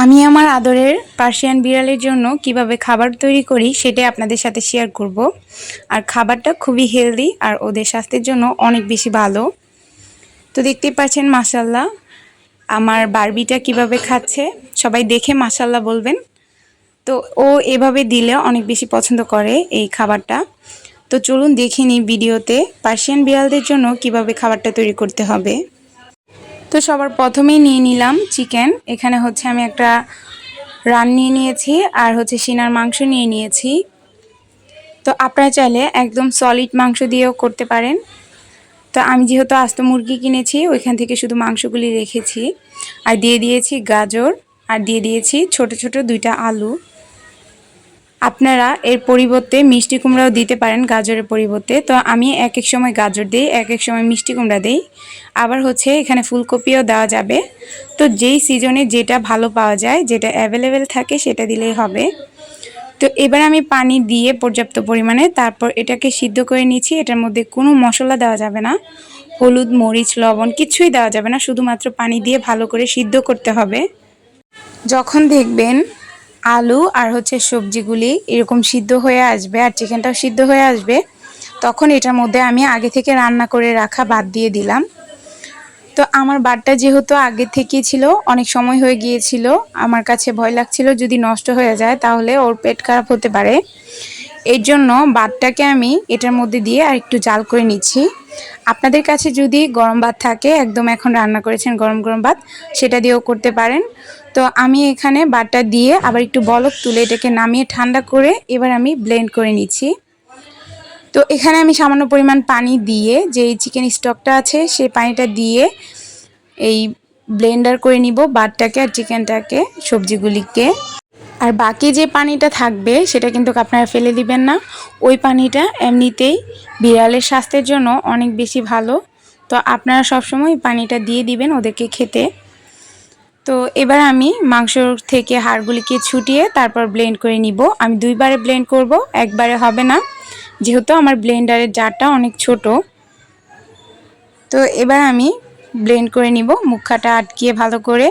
আমি আমার আদরের পার্সিয়ান বিড়ালের জন্য কিভাবে খাবার তৈরি করি সেটাই আপনাদের সাথে শেয়ার করব। আর খাবারটা খুবই হেলদি আর ওদের স্বাস্থ্যের জন্য অনেক বেশি ভালো। তো দেখতেই পাচ্ছেন মাশাআল্লাহ আমার বারবিটা কিভাবে খাচ্ছে, সবাই দেখে মাশাআল্লাহ বলবেন। তো ও এভাবে দিলে অনেক বেশি পছন্দ করে এই খাবারটা। তো চলুন দেখে নিই ভিডিওতে পার্সিয়ান বিড়ালদের জন্য কিভাবে খাবারটা তৈরি করতে হবে। তো সবার প্রথমেই নিয়ে নিলাম চিকেন। এখানে হচ্ছে আমি একটা রান নিয়ে নিয়েছি আর হচ্ছে সিনার মাংস নিয়ে নিয়েছি। তো আপনারা চাইলে একদম সলিড মাংস দিয়েও করতে পারেন। তো আমি যেহেতু আস্ত মুরগি কিনেছি ওইখান থেকে শুধু মাংসগুলি রেখেছি আর দিয়ে দিয়েছি গাজর আর দিয়ে দিয়েছি ছোট ছোট 2টা আলু। আপনারা এর পরিবর্তে মিষ্টি কুমড়াও দিতে পারেন গাজরের পরিবর্তে। তো আমি এক এক সময় গাজর দিই, এক এক সময় মিষ্টি কুমড়া দিই, আবার হচ্ছে এখানে ফুলকপিও দেওয়া যাবে। তো যেই সিজনে যেটা ভালো পাওয়া যায়, যেটা অ্যাভেলেবেল থাকে সেটা দিলেই হবে। তো এবার আমি পানি দিয়ে পর্যাপ্ত পরিমাণে তারপর এটাকে সিদ্ধ করে নিচ্ছি। এটার মধ্যে কোনো মশলা দেওয়া যাবে না, হলুদ মরিচ লবণ কিছুই দেওয়া যাবে না, শুধুমাত্র পানি দিয়ে ভালো করে সিদ্ধ করতে হবে। যখন দেখবেন আলু আর হচ্ছে সবজিগুলি এরকম সিদ্ধ হয়ে আসবে আর চিকেনটাও সিদ্ধ হয়ে আসবে, তখন এটার মধ্যে আমি আগে থেকে রান্না করে রাখা ভাত দিয়ে দিলাম। তো আমার ভাতটা যেহেতু আগে থেকেই ছিল, অনেক সময় হয়ে গিয়েছিল, আমার কাছে ভয় লাগছিল যদি নষ্ট হয়ে যায় তাহলে ওর পেট খারাপ হতে পারে। এর জন্য ভাতটাকে আমি এটার মধ্যে দিয়ে আর একটু জাল করে নিচ্ছি। আপনাদের কাছে যদি গরম ভাত থাকে, একদম এখন রান্না করেছেন গরম গরম ভাত, সেটা দিয়েও করতে পারেন। তো আমি এখানে ভাতটা দিয়ে আবার একটু বলক তুলে এটাকে নামিয়ে ঠান্ডা করে এবার আমি ব্লেন্ড করে নিচ্ছি। তো এখানে আমি সামান্য পরিমাণ পানি দিয়ে যে চিকেন স্টকটা আছে সেই পানিটা দিয়ে এই ব্লেন্ডার করে নিব ভাতটাকে আর চিকেনটাকে, সবজিগুলিকে। আর বাকি যে পানিটা থাকবে সেটা কিন্তু আপনারা ফেলে দিবেন না। ওই পানিটা এমনিতেই বিড়ালের স্বাস্থ্যের জন্য অনেক বেশি ভালো। তো আপনারা সবসময় পানিটা দিয়ে দিবেন ওদেরকে খেতে। তো এবার আমি মাংস থেকে হাড়গুলিকে ছুটিয়ে তারপর ব্লেন্ড করে নিব। আমি 2বারে ব্লেন্ড করব, একবারে হবে না, যেহেতু আমার ব্লেন্ডারের জারটা অনেক ছোট। তো এবার আমি ব্লেন্ড করে নিব মুখটা আটকিয়ে ভালো করে।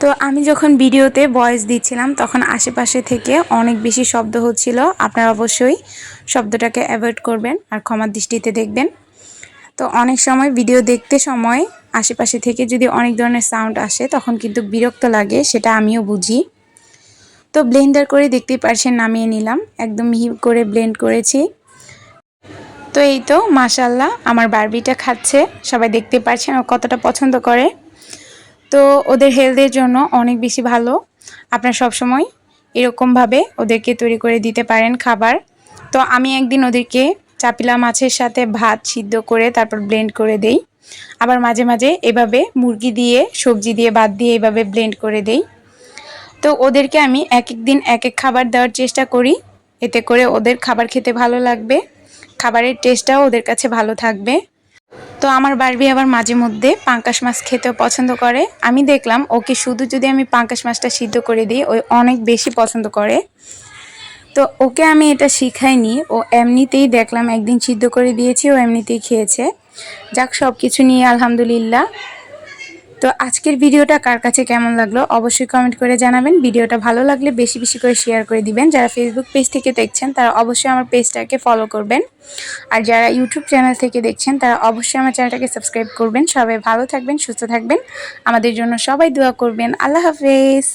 তো আমি যখন ভিডিওতে ভয়েস দিচ্ছিলাম তখন আশেপাশে থেকে অনেক বেশি শব্দ হচ্ছিল। আপনারা অবশ্যই শব্দটাকে অ্যাভয়েড করবেন আর ক্ষমার দৃষ্টিতে দেখবেন। তো অনেক সময় ভিডিও দেখতে সময় আশেপাশে থেকে যদি অনেক ধরনের সাউন্ড আসে তখন কিন্তু বিরক্ত লাগে, সেটা আমিও বুঝি। তো ব্লেন্ডার করে দেখতেই পারছেন নামিয়ে নিলাম, একদম মিহি করে ব্লেন্ড করেছি। তো এই তো মাশাআল্লাহ আমার বারবিটা খাচ্ছে, সবাই দেখতে পাচ্ছেন ও কতটা পছন্দ করে। তো ওদের হেলথের জন্য অনেক বেশি ভালো। আপনারা সবসময় এরকমভাবে ওদেরকে তৈরি করে দিতে পারেন খাবার। তো আমি একদিন ওদেরকে চাপিলা মাছের সাথে ভাত সিদ্ধ করে তারপর ব্লেন্ড করে দেই। আবার মাঝে মাঝে এভাবে মুরগি দিয়ে সবজি দিয়ে ভাত দিয়ে এভাবে ব্লেন্ড করে দেই। তো ওদেরকে আমি এক এক দিন এক এক খাবার দেওয়ার চেষ্টা করি, এতে করে ওদের খাবার খেতে ভালো লাগবে, খাবারের টেস্টটাও ওদের কাছে ভালো থাকবে। তো আমার বারবি আবার মাঝে মধ্যে পাঙ্কাশ মাছ খেতেও পছন্দ করে। আমি দেখলাম ওকে শুধু যদি আমি পাঙ্কাশ মাছটা সিদ্ধ করে দিই ও অনেক বেশি পছন্দ করে। তো ওকে আমি এটা শিখাইনি, ও এমনিতেই দেখলাম একদিন সিদ্ধ করে দিয়েছি, ও এমনিতেই খেয়েছে। যাক, সব কিছু নিয়ে আলহামদুলিল্লাহ। তো আজকের ভিডিওটা কার কাছে কেমন লাগলো অবশ্যই কমেন্ট করে জানাবেন। ভিডিওটা ভালো লাগলে বেশি বেশি করে শেয়ার করে দিবেন। যারা ফেসবুক পেজ থেকে দেখছেন তারা অবশ্যই আমার পেজটাকে ফলো করবেন, আর যারা ইউটিউব চ্যানেল থেকে দেখছেন তারা অবশ্যই আমার চ্যানেলটাকে সাবস্ক্রাইব করবেন। সবাই ভালো থাকবেন, সুস্থ থাকবেন, আমাদের জন্য সবাই দোয়া করবেন। আল্লাহ হাফেজ।